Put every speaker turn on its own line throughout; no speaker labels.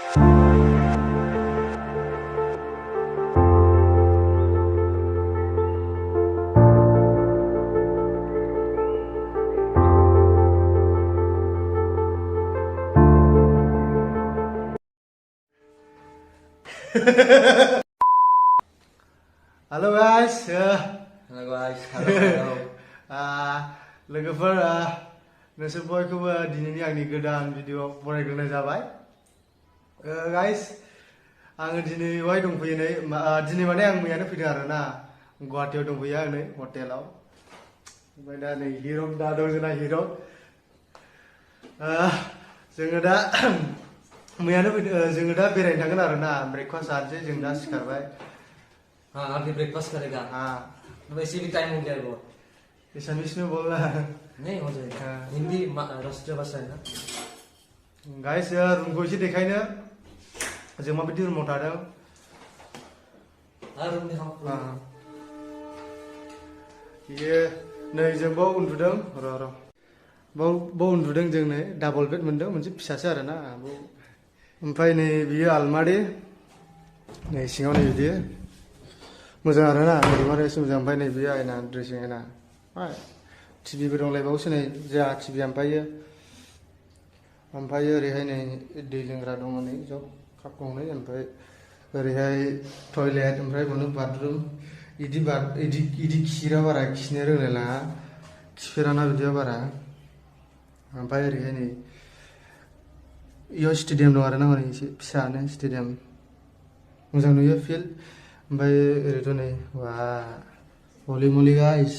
Halo guys.
Halo guys. Halo.
Logoफोर नोंसोर बयखौबो दिनैनि आंनि गोदान भिडिअ बरायग्रोनाय जाबाय। गाइस आङो दिनै बहाय दंफैयो नै दिनै माने आं मैयानो फैदों आरोना गुवाहाटीयाव दंफैयो आं नै हटेलाव। ओमफ्राय दा नै हिर' दा दं जोंना हिर'। जोङो दा मैयानो फैदों जोङो दा बेरायनो थांगोन आरोना ब्रेकफास्ट जानोसै जों दा सिखारबाय।
हाँ अभी ब्रेकफास्ट करेगा।
हाँ
वैसे भी टाइम हो गया है बहुत।
एसामिस में बोलना
नहीं हो जाएगा। हिंदी राष्ट्रीय भाषा है ना।
गाइस रूमखौ एसे देखायनो जों माबायदि रुमाव थादों।
रूम दिखाओ।
ये नै जों बाव उन्दुदों र' बाव उन्दुदों जों नै डाबल बेड मोनदों मोनसे फिसासो आरोना ओमफ्राय नै बियो आलमारि नै सिङाव नै बिदि मोजां आरोना आलमारि एसे मोजां ओमफ्राय नै बियो आयना ड्रेसिं आयना टिभिबो दंलायबावोसो नै जोंहा टिभि ओमफ्राय ओरैहाय नै दै लोंग्रा दङ नै जग काप गंनै ओमफ्राय ओरैहाय टयलेट ओमफ्राय बावनो बाथरुम इदि खिरा बारा खिनो रोंलायलाङा खिफेराना बिदिया बारा ओमफ्राय ओरैहाय नै इयाव स्टेडियाम दं आरोना हरै एसे फिसानो स्टेडियाम मोजां नुयो फिल्ड ओमफ्राय ओरैथ' नै वा हलि मलि गाइस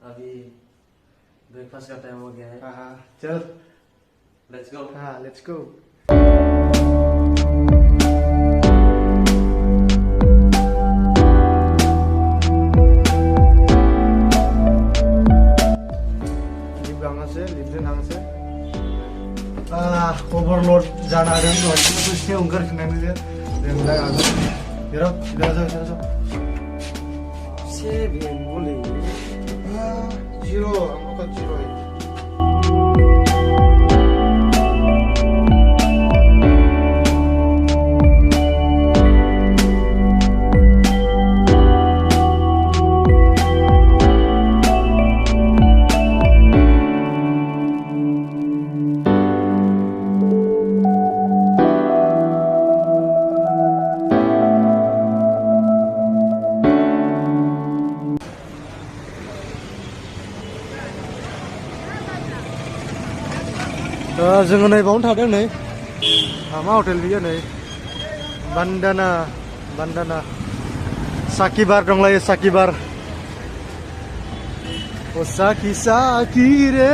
अभी ब्रेकफास्ट का टाइम हो गया है।
चल
let's go.
Let's go. Overload जाना हादों दहायनो दसे ओंखारफिननानै जों दा जेराव से बेंगलि जिर' आंनाव जिर' जोङो नै बावनो थादों नै मा हटेल बियो नै बान्दाना साकिबार दंलायो साकिबार ओ साकी रे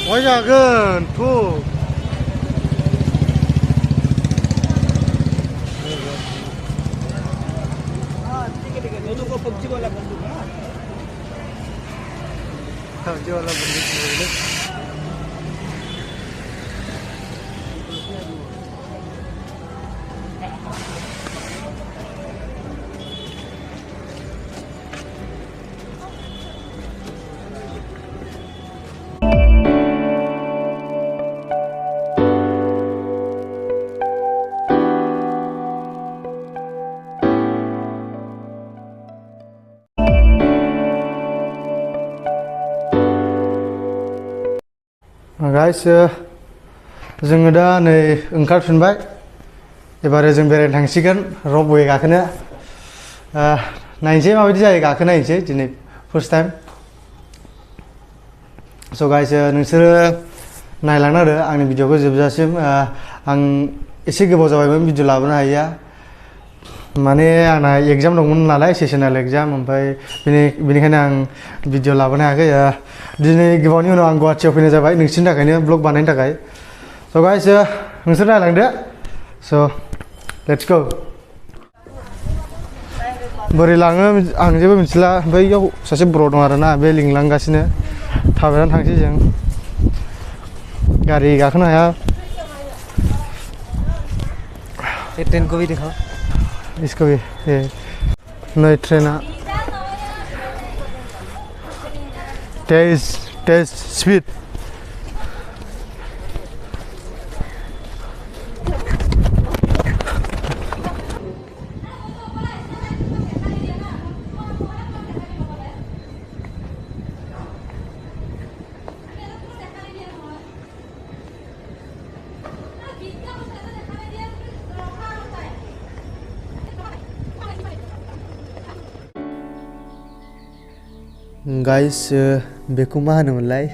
बहाय जागोन थु पबजी वाला बंदूक गाइस जोङो दा नै ओंखारफिनबाय एबार जों बेरायनो थांसिगोन रपवे गाखोनो नायनोसै माबायदि जायो गाखोनायनोसै दिनै फार्स्ट टाइम स' गाइस नोंसोरो नायलांनो आरो आंनि भिडिअखौ जोबजासिम आं एसे गोबाव जाबायमोन भिडिअ लाबोनो हायिया माने आंना एग्जाम दंमोन नालाय सेसनेल एग्जाम ओमफ्राय बेनिखायनो आं भिडिअ लाबोनो हायाखै दिनै गोबावनि उनाव आं गुवाहाटीयाव फैनाय जाबाय नोंसिनि थाखायनो ब्लग बानायनो थाखाय स' गाइस नोंसोर नायलांदो स' लेट्स गो बोरै लाङो आं जेबो मिथिला ओमफ्राय इयाव सासे ब्र दं आरोना बे लिंलांगासिनो थाबायनानै थांसै जों गारि गाखोनो हाया
ये ट्रेन को भी दिखाओ
इसको भी ये नई ट्रेना तेज स्पीड गाइस बेखौ मा होनोमोनलाय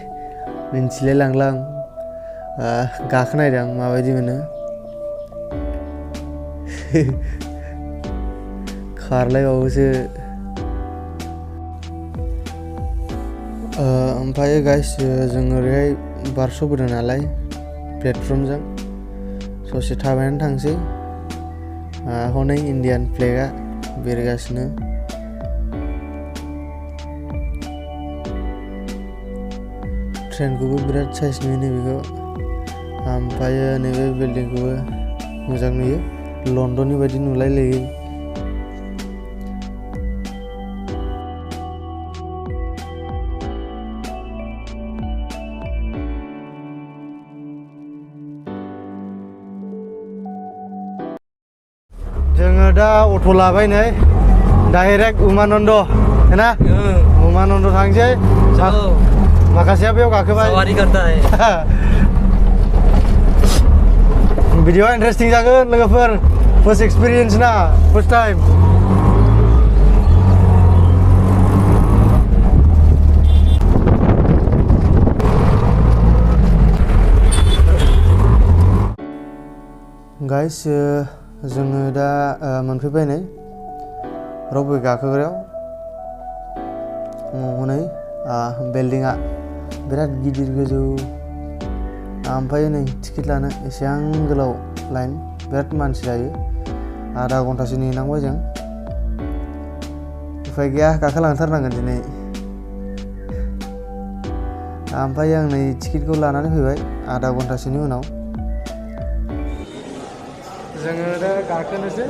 मिन्थिलाय लांला आं गाखोनायदों आं माबायदि मोनो खारलायबावोसो ओमफ्राय गाइस जों ओरैहाय बारस'बोदों नालाय प्लेटफर्मजों ससे थाबायनानै थांसै हनै इण्डियान फ्लेगआ बिरगासिनो ट्रेनखौबो बिराद साइज नुयो नैबेखौ ओमफ्राय नैबे बिल्डिंखौबो मोजां नुयो लन्दननि बायदि नुलायलायो जोङो दा अट' लाबाय नै डाइरेक्ट उमानन्द ना उमानन्द थांसै माखासेया बेयाव गाखोबाय
सवारी करता है
भिडिअआ इन्टारेस्टिं जागोन लोगोफोर फार्स्ट एक्सपिरियेन्स ना फार्स्ट टाइम गाइस जोङो दा मोनफैबाय नै रबवे गाखोग्रायाव हनै बिल्डिंआ बिराद गिदिर गोजौ ओमफ्राय नै टिकेट लानो एसेबां गोलाव लाइन बिराद मानसि जायो आधा घन्टासो नेनांबाय जों उफाय गैया गाखोलांथारनांगोन दिनै ओमफ्राय आं नै टिकेटखौ लानानै फैबाय आधा घन्टासोनि उनाव जोङो दा गाखोनोसै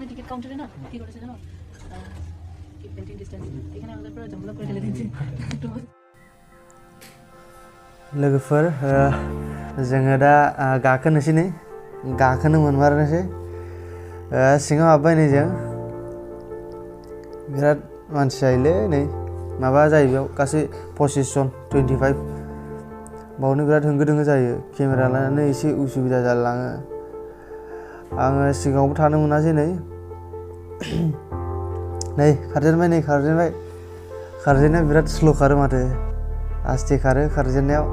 টিকিট কাউন্টারে না কি করেছে জানো কিপ মেইনটেইন ডিসটেন্স এখানে আমাদের পুরো জম্বলা করে ঢেলে দিয়েছে
लोगोफोर जोङो दा गाखोनोसै नै गाखोनो मोनमारनोसै सिङाव हाबबाय नै जों बिराद मानसि जायोलै नै माबा जायो बेयाव गासै 25 जन 25 बावनो बिराद होंगो दोंगो जायो केमेरा लानानै एसे उसुबिदा जालाङो आङो सिगाङावबो थानो मोनासै नै खारजेननाया बिराद स्ल' खारो माथो आस्ते खारो खारजेननायाव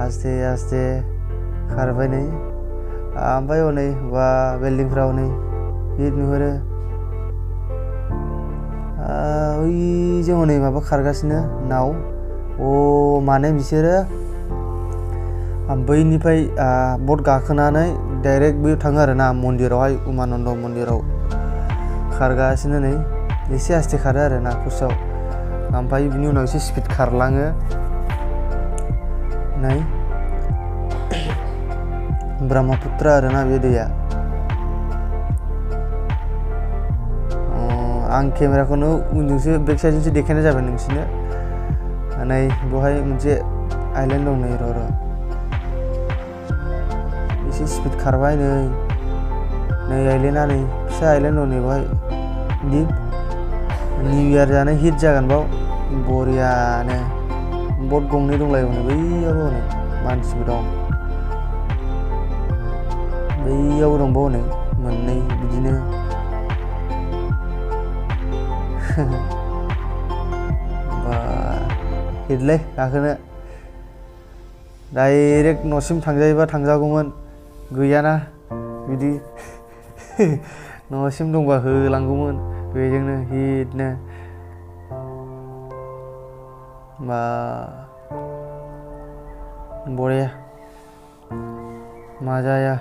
आस्ते आस्ते खारबाय नै ओमफ्राय हनै बा बिल्डिंफ्राव नै हिट नुहुरो ओइजों हनै माबा खारगासिनो नाव माने बिसोरो बैनिफ्राय बट गाखोनानै डाइरेक्ट बैयाव थाङो आरो ना मन्दिरावहाय उमानन्द मन्दिराव खारगासिनो नै एसे आस्ते खारो आरो ना फार्स्टआव ओमफ्राय बिनि उनाव एसे स्पिड खारलाङो नै ब्रह्मपुत्र आरो ना बे दैया आं केमेराखौनो उनजोंसो बेक साइडजोंसो देखायनाय जाबाय नोंसिनो नै बेवहाय मोनसे आइलेन्ड दं नै र' एसे स्पिड खारबाय नै आइलेन्डआ नै फिसा आइलेन्ड दं नै बेवहाय दिप निउ इयार जानो हिट जागोन बाव बरियानो बट गंनै दंलायो हनै बैयावबो हनै मानसिबो दं बैयाव दंबावो नै मोननै बिदिनो बा हिटलै गाखोनो डाइरेक्ट न'सिम थांजायोबा थांजागौमोन गैयाना बिदि न'सिम दंबा होलांगौमोन बेजोंनो हिटनो बा बरिया मा जाया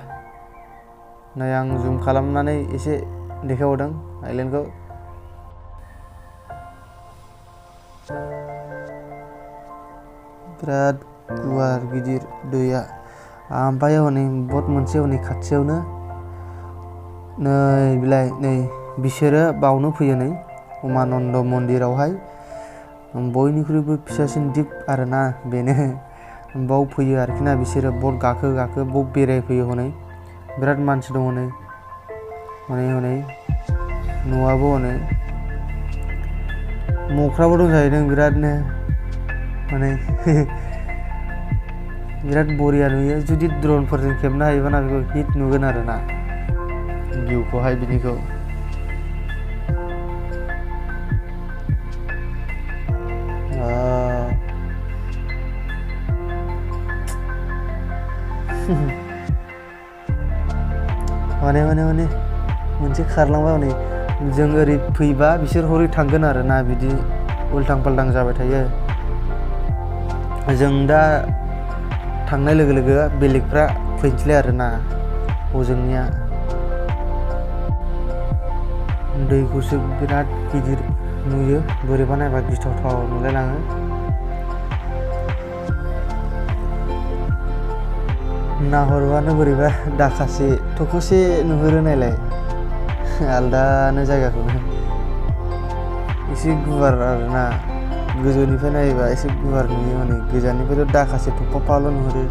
नै आं जुम खालामनानै एसे देखायहरदों आइलेण्डखौ बिराद गुवार गिदिर दैया ओमफ्राय हनै बट मोनसे हनै खाथियावनो नै बिलाय नै बिसोरो बावनो फैयो नै उमानन्द मन्दिरावहाय बयनिख्रुइबो फिसासिन दिप आरोना बेनो बाव फैयो आरोखि ना बिसोरो बट गाखो बाव बेरायफैयो हनै बिराद मानसि दङ नै हनै न'आबो हनै मख्राबो दं जाहैदों बिरादनो माने बिराद बरिया नुयो जुदि ड्रनफोरजों खेबनो हायोबा ना बेखौ हिट नुगोन आरोना भिउखौहाय बिनिखौ माने मोनसे खारलांबा हनै जों ओरै फैबा बिसोर हरै थांगोन आरोना बिदि उल्थां फाल्थां जाबाय थायो जों दा थांनाय लोगो लोगो बेलेगफ्रा फैनोसैलाय आरोना हजोंनिया दैखौसो बिराद गिदिर नुयो बोरैबा नायबा गिथावथाव नुलायलाङो नाहरबानो बोरैबा दाखासे थखसे नुहुरो नायलाय आलदानो जायगाखौनो एसे गुवार आरोना गोजौनिफ्राय नायोबा एसे गुवार नुयो माने गोजाननिफ्रायथ' दाखासे थफाफाल' नुहुरो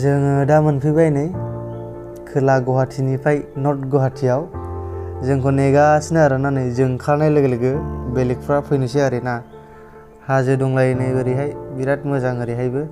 जोङो दा मोनफैबाय नै खोला गुवाहाटीनिफ्राय नर्थ गुवाहाटीयाव जोंखौ नेगासिनो आरोना नै जों ओंखारनाय लोगो लोगो बेलेगफ्रा फैनोसै आरोना हाजो दंलायो नै ओरैहाय बिराद मोजां ओरैहायबो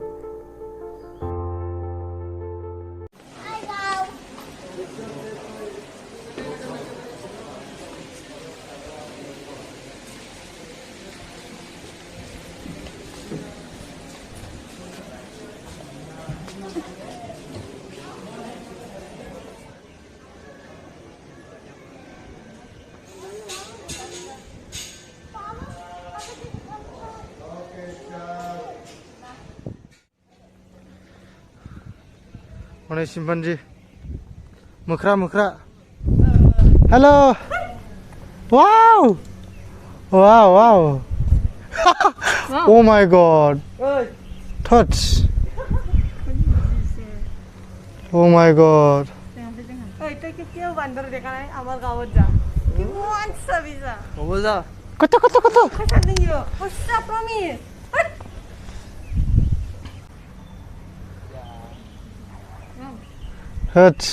हनै चिम्पान्जी मोख्रा हेलो वाव oh my God touch oh my God
cave बांदर देखा नाही आम्हाला गावात जा किंवा सविजा
हो जा
कत
कसा नाही कसा प्रॉमिस
होट्स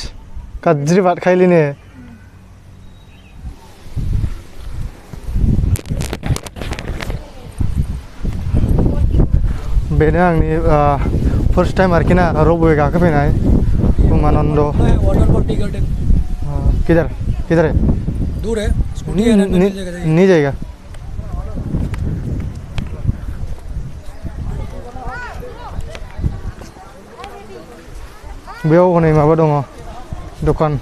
गाज्रि बाद खायलिने बेनो आंनि फर्स्ट टाइम आरोखि ना रबवे गाखोफैनाय उमानन्द किधर है
दूर है स्कूटी है
नहीं जाएगा बेयाव हनै माबा दङ दखान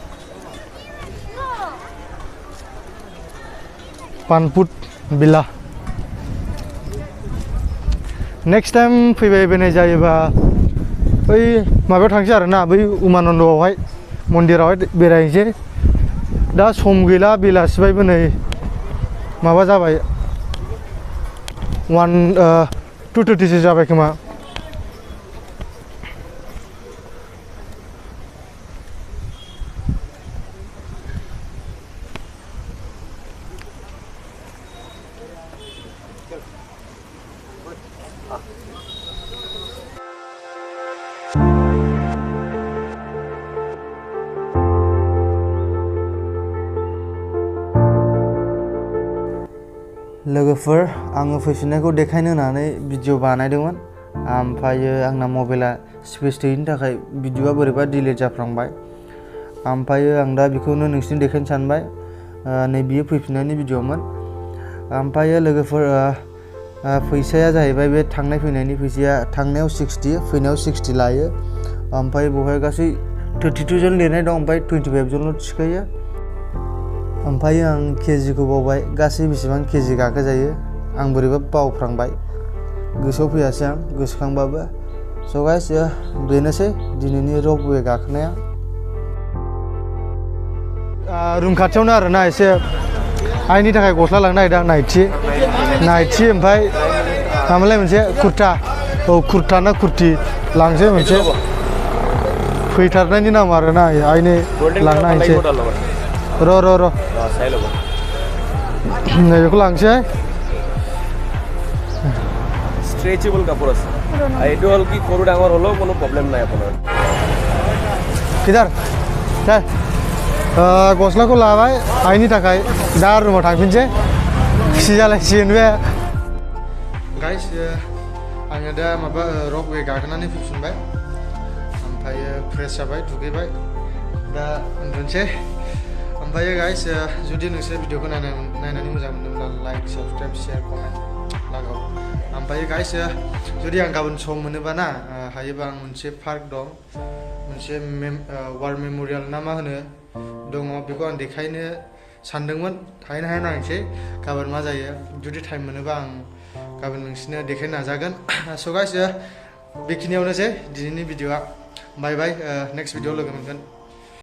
पानपुट बिला नेक्स्ट टाइम फैबाय जायोबा बै माबायाव थांसै आरोना बै उमानन्दआवहाय मन्दिरावहाय बेरायनोसै दा सम गैला बेलासिबायबो नै माबा जाबाय 2:30 जाबाय खोमा लोगोफोर आङो फैफिननायखौ देखायनो होननानै भिडिअ बानायदोंमोन ओमफ्रायो आंना मबाइला स्पेस थोयैनि थाखाय भिडिअआ बोरैबा डिलिट जाफ्लांबाय ओमफ्रायो आं दा बेखौनो नोंसिनो देखायनो सानबाय नै बियो फैफिननायनि भिडिअमोन ओमफ्रायो लोगोफोर फैसाया जाहैबाय बे थांनाय फैनायनि फैसाया थांनायाव 60 फैनायाव 60 लायो ओमफ्राय बहाय गासै 32 जन लिरनाय दं ओमफ्राय 25 जनल' थिखायो ओमफ्राय आं केजिखौ बावबाय गासै बेसेबां केजि गाखो जायो आं बोरैबा बावफ्रांबाय गोसोआव फैयासै आं गोसोखांबाबो स' गाइस बेनोसै दिनैनि रपवे गाखोनाया रुम खाथियावनो आरोना एसे आइनि थाखाय गस्ला लांनो नागिरदों आं नाइटि ओमफ्राय मामोनलाय मोनसे कुर्ता औ कुर्ता ना कुर्ति लांसै मोनसे फैथारनायनि नाम आरोना आइनि लांनो हायसै र' नैबेखौ लांसै
स्ट्रेचेबल कापोर আছে এইটো হল কি সৰু ডাঙৰ হলো কোনো প্ৰবলেম নাই আপোনাৰ
किधर दे गस्लाखौ लाबाय आइनि थाखाय दा रुमाव थांफिनसै खुसि जालायसिगोन बे गाइस आङो दा माबा रपवे गाखोनानै फैफिनबाय ओमफ्रायो फ्रेस जाबाय दुगैबाय दा उन्दुनोसै ओमफ्रायो गाइस जुदि नोंसोर भिडिअखौ नायनानै मोजां मोनदोंब्ला लाइक साबस्क्राइब शेयार कमेन्ट लागाव ओमफ्रायो गाइस जुदि आं गाबोन सम मोनोबा ना हायोबा आं मोनसे पार्क दं मोनसे वार मेम'रियेल ना मा होनो दङ बेखौ आं देखायनो सानदोंमोन हायो हाया नायनोसै गाबोन मा जायो जुदि टाइम मोनोबा आं गाबोन नोंसिनो देखायनो नाजागोन स' गाइस बेखिनियावनोसै दिनैनि भिडिअआ बाय बाय नेक्स्ट भिडिअआव लोगो मोनगोन